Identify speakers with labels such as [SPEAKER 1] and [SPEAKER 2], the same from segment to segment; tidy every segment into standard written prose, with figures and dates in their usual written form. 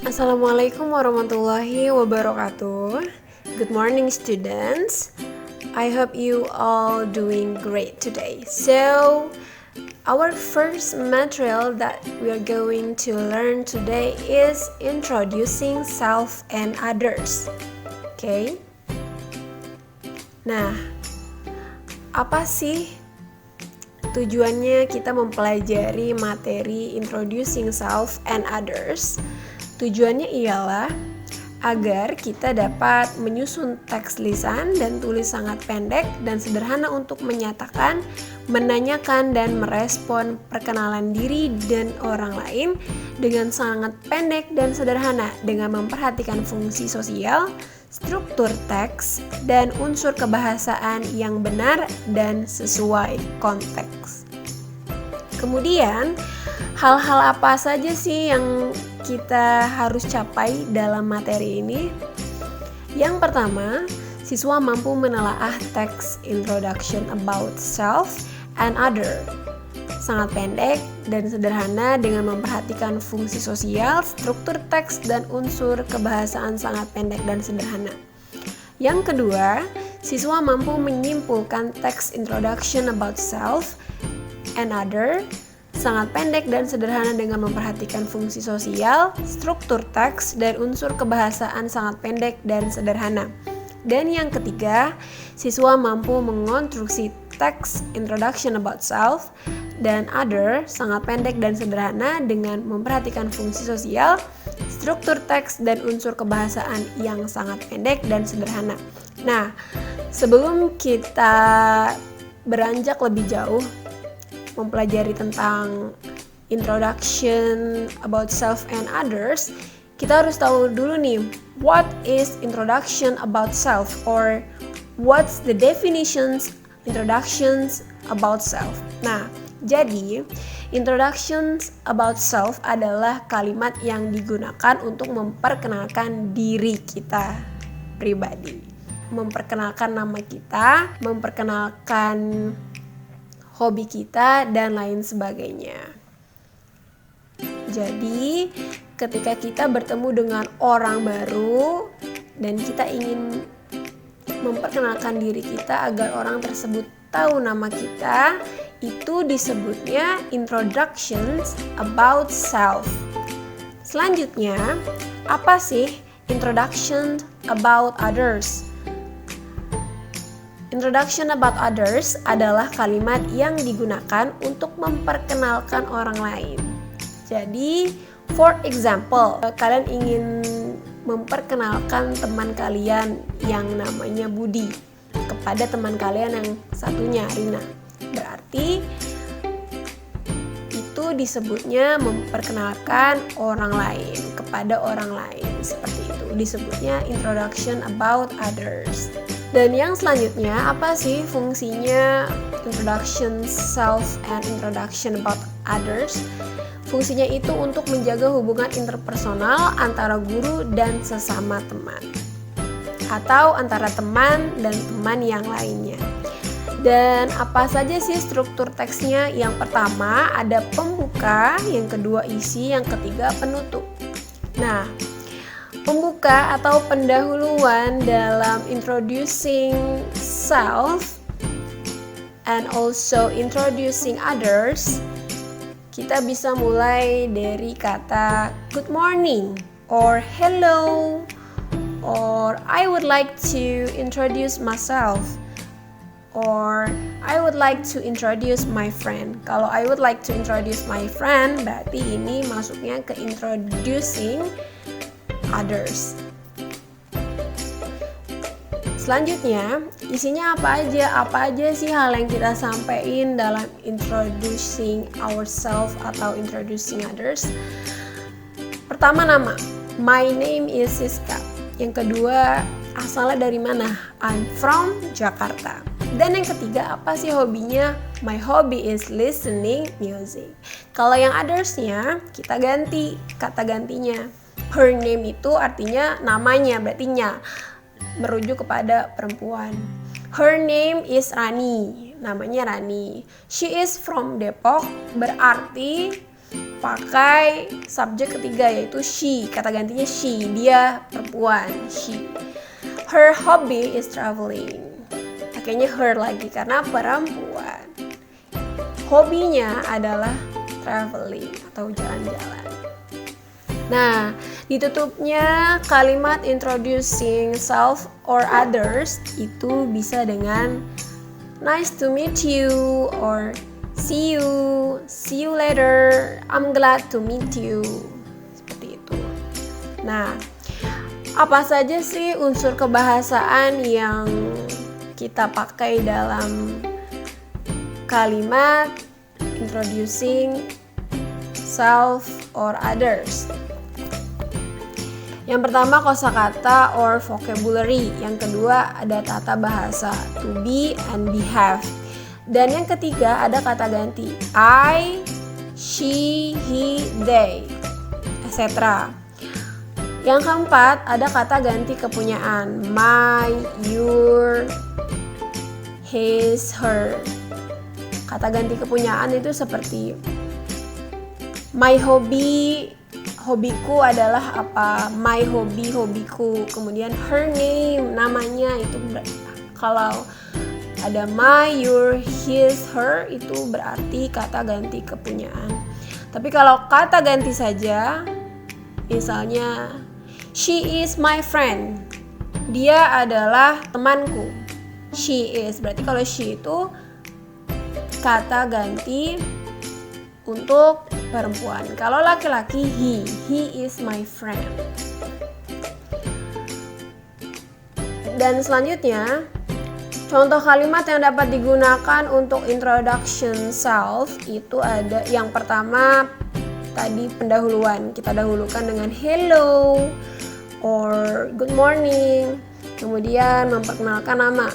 [SPEAKER 1] Assalamualaikum warahmatullahi wabarakatuh. Good morning, students. I hope you all doing great today. So, our first material that we are going to learn today is introducing self and others. Okay? Nah, apa sih tujuannya kita mempelajari materi introducing self and others? Tujuannya ialah agar kita dapat menyusun teks lisan dan tulis sangat pendek dan sederhana untuk menyatakan, menanyakan, dan merespon perkenalan diri dan orang lain dengan sangat pendek dan sederhana dengan memperhatikan fungsi sosial, struktur teks, dan unsur kebahasaan yang benar dan sesuai konteks. Kemudian, hal-hal apa saja sih yang kita harus capai dalam materi ini? Yang pertama, siswa mampu menelaah teks introduction about self and other. Sangat pendek dan sederhana dengan memperhatikan fungsi sosial, struktur teks, dan unsur kebahasaan sangat pendek dan sederhana. Yang kedua, siswa mampu menyimpulkan teks introduction about self and other sangat pendek dan sederhana dengan memperhatikan fungsi sosial, struktur teks, dan unsur kebahasaan sangat pendek dan sederhana. Dan yang ketiga, siswa mampu mengonstruksi teks introduction about self dan other sangat pendek dan sederhana dengan memperhatikan fungsi sosial, struktur teks, dan unsur kebahasaan yang sangat pendek dan sederhana. Nah, sebelum kita beranjak lebih jauh mempelajari tentang introduction about self and others, kita harus tahu dulu nih, what is introduction about self, or what's the definitions introductions about self. Nah, jadi introductions about self adalah kalimat yang digunakan untuk memperkenalkan diri kita pribadi, memperkenalkan nama kita, memperkenalkan hobi kita, dan lain sebagainya. Jadi, ketika kita bertemu dengan orang baru dan kita ingin memperkenalkan diri kita agar orang tersebut tahu nama kita, itu disebutnya introductions about self. Selanjutnya, apa sih introduction about others? Introduction about others adalah kalimat yang digunakan untuk memperkenalkan orang lain. Jadi, for example, kalian ingin memperkenalkan teman kalian yang namanya Budi kepada teman kalian yang satunya, Rina. Berarti itu disebutnya memperkenalkan orang lain kepada orang lain. Seperti itu disebutnya introduction about others. Dan yang selanjutnya, apa sih fungsinya introduction self and introduction about others? Fungsinya itu untuk menjaga hubungan interpersonal antara guru dan sesama teman, atau antara teman dan teman yang lainnya. Dan apa saja sih struktur teksnya? Yang pertama ada pembuka, yang kedua isi, yang ketiga penutup. Nah, pembuka atau pendahuluan dalam introducing self and also introducing others, kita bisa mulai dari kata good morning or hello, or I would like to introduce myself, or I would like to introduce my friend. Kalau I would like to introduce my friend, berarti ini masuknya ke introducing others. Selanjutnya, isinya apa aja? Apa aja sih hal yang kita sampaikan dalam introducing ourselves atau introducing others? Pertama, nama. My name is Siska. Yang kedua, asalnya dari mana? I'm from Jakarta. Dan yang ketiga, apa sih hobinya? My hobby is listening music. Kalau yang others-nya, kita ganti kata gantinya. Her name itu artinya namanya, berarti nya, merujuk kepada perempuan. Her name is Rani, namanya Rani. She is from Depok, berarti pakai subjek ketiga yaitu she, kata gantinya she, dia perempuan, she. Her hobby is traveling. Pakainya her lagi karena perempuan. Hobinya adalah traveling atau jalan-jalan. Nah, ditutupnya kalimat introducing self or others itu bisa dengan nice to meet you or see you later, I'm glad to meet you. Seperti itu. Nah, apa saja sih unsur kebahasaan yang kita pakai dalam kalimat introducing self or others? Yang pertama kosakata or vocabulary, yang kedua ada tata bahasa to be and behave, dan yang ketiga ada kata ganti I, she, he, they, etc. Yang keempat ada kata ganti kepunyaan my, your, his, her. Kata ganti kepunyaan itu seperti my hobby, hobiku adalah apa, my hobby, hobiku. Kemudian her name, namanya, itu kalau ada my, your, his, her itu berarti kata ganti kepunyaan. Tapi kalau kata ganti saja, misalnya she is my friend, dia adalah temanku. She is, berarti kalau she itu kata ganti untuk perempuan. Kalau laki-laki he is my friend. Dan selanjutnya, contoh kalimat yang dapat digunakan untuk introduction self itu ada yang pertama tadi pendahuluan. Kita dahulukan dengan hello or good morning. Kemudian memperkenalkan nama.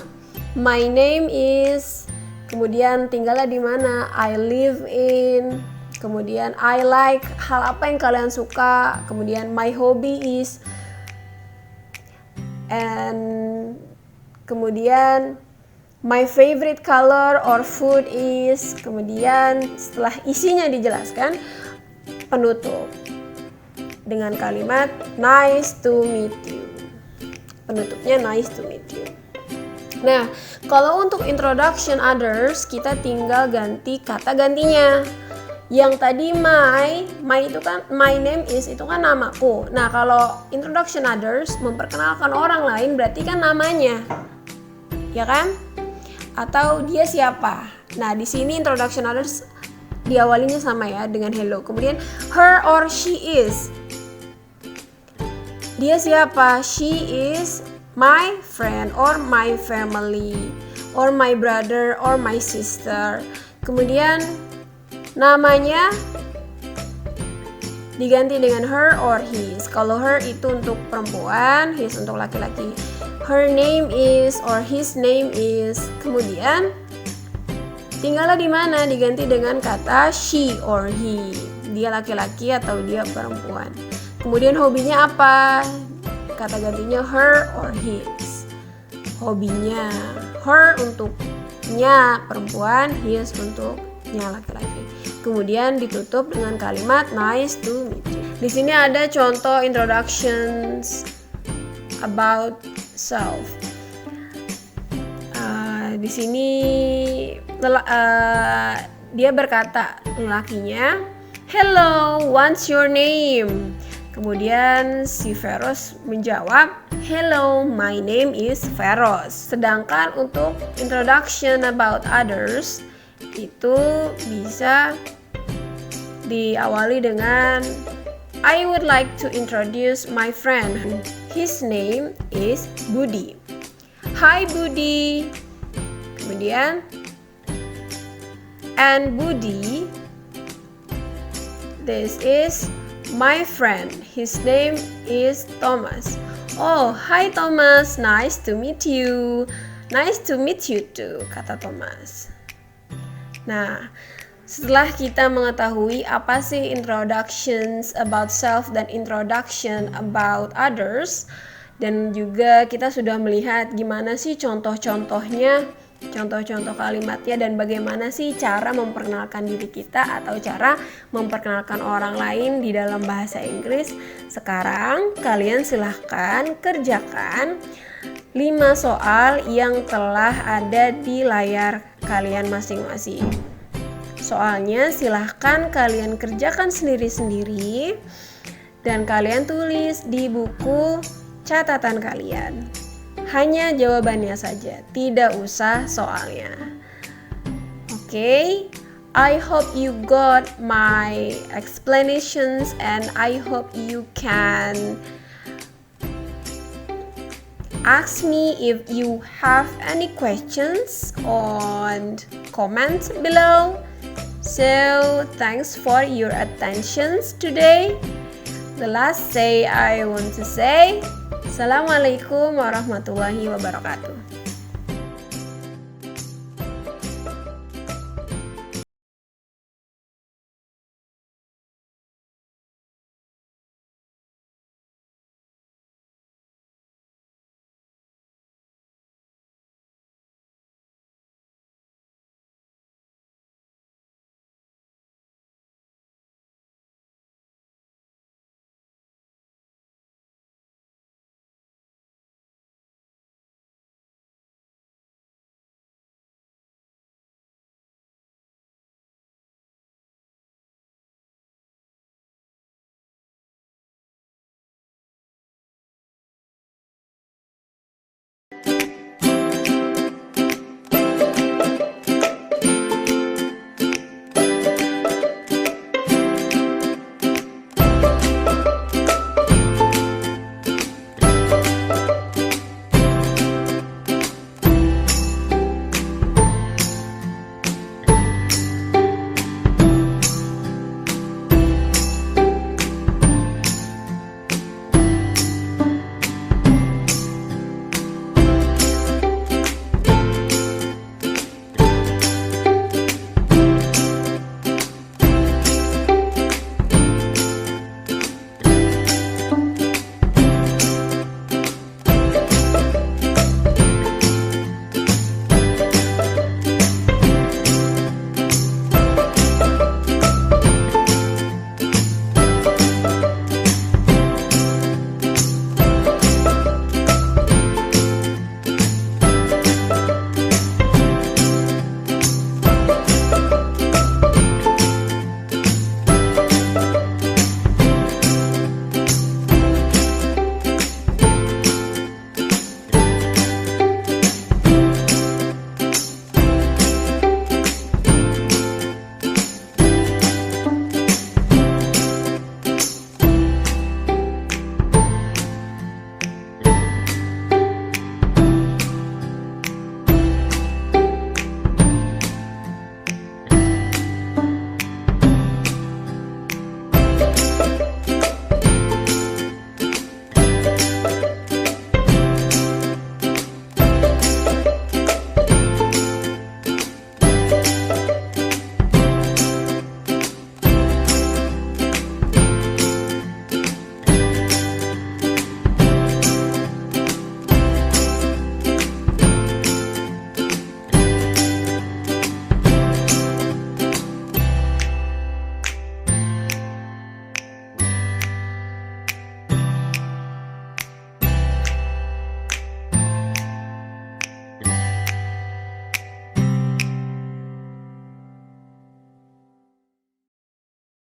[SPEAKER 1] My name is, kemudian tinggalnya di mana, I live in, kemudian I like, hal apa yang kalian suka, kemudian my hobby is, and kemudian my favorite color or food is, kemudian setelah isinya dijelaskan, penutup dengan kalimat nice to meet you. Penutupnya nice to meet you. Nah, kalau untuk introduction others, kita tinggal ganti kata gantinya. Yang tadi my itu kan my name is, itu kan namaku. Nah, kalau introduction others memperkenalkan orang lain berarti kan namanya. Ya kan? Atau dia siapa. Nah, di sini introduction others diawalinya sama ya dengan hello. Kemudian her or she is. Dia siapa? She is my friend or my family or my brother or my sister. Kemudian namanya diganti dengan her or his. Kalau her itu untuk perempuan, his untuk laki-laki. Her name is or his name is. Kemudian tinggalnya di mana, diganti dengan kata she or he. Dia laki-laki atau dia perempuan. Kemudian hobinya apa? Kata gantinya her or his. Hobinya her untuknya perempuan, his untuknya laki-laki. Kemudian ditutup dengan kalimat nice to meet you. Di sini ada contoh introductions about self. Di sini dia berkata, lelakinya, hello, what's your name? Kemudian si Feros menjawab, hello, my name is Feros. Sedangkan untuk introduction about others itu bisa diawali dengan I would like to introduce my friend. His name is Budi. Hi Budi. Kemudian and Budi, this is my friend, his name is Thomas. Oh, hi Thomas, nice to meet you. Nice to meet you too, kata Thomas. Nah, setelah kita mengetahui apa sih introductions about self dan introduction about others, dan juga kita sudah melihat gimana sih contoh-contohnya contoh-contoh kalimatnya dan bagaimana sih cara memperkenalkan diri kita atau cara memperkenalkan orang lain di dalam bahasa Inggris. Sekarang kalian silahkan kerjakan 5 soal yang telah ada di layar kalian masing-masing. Soalnya silahkan kalian kerjakan sendiri-sendiri dan kalian tulis di buku catatan kalian. Hanya jawabannya saja, tidak usah soalnya. Okay, I hope you got my explanations and I hope you can ask me if you have any questions on comment below. So, thanks for your attention today. The last say I want to say, Assalamualaikum warahmatullahi wabarakatuh.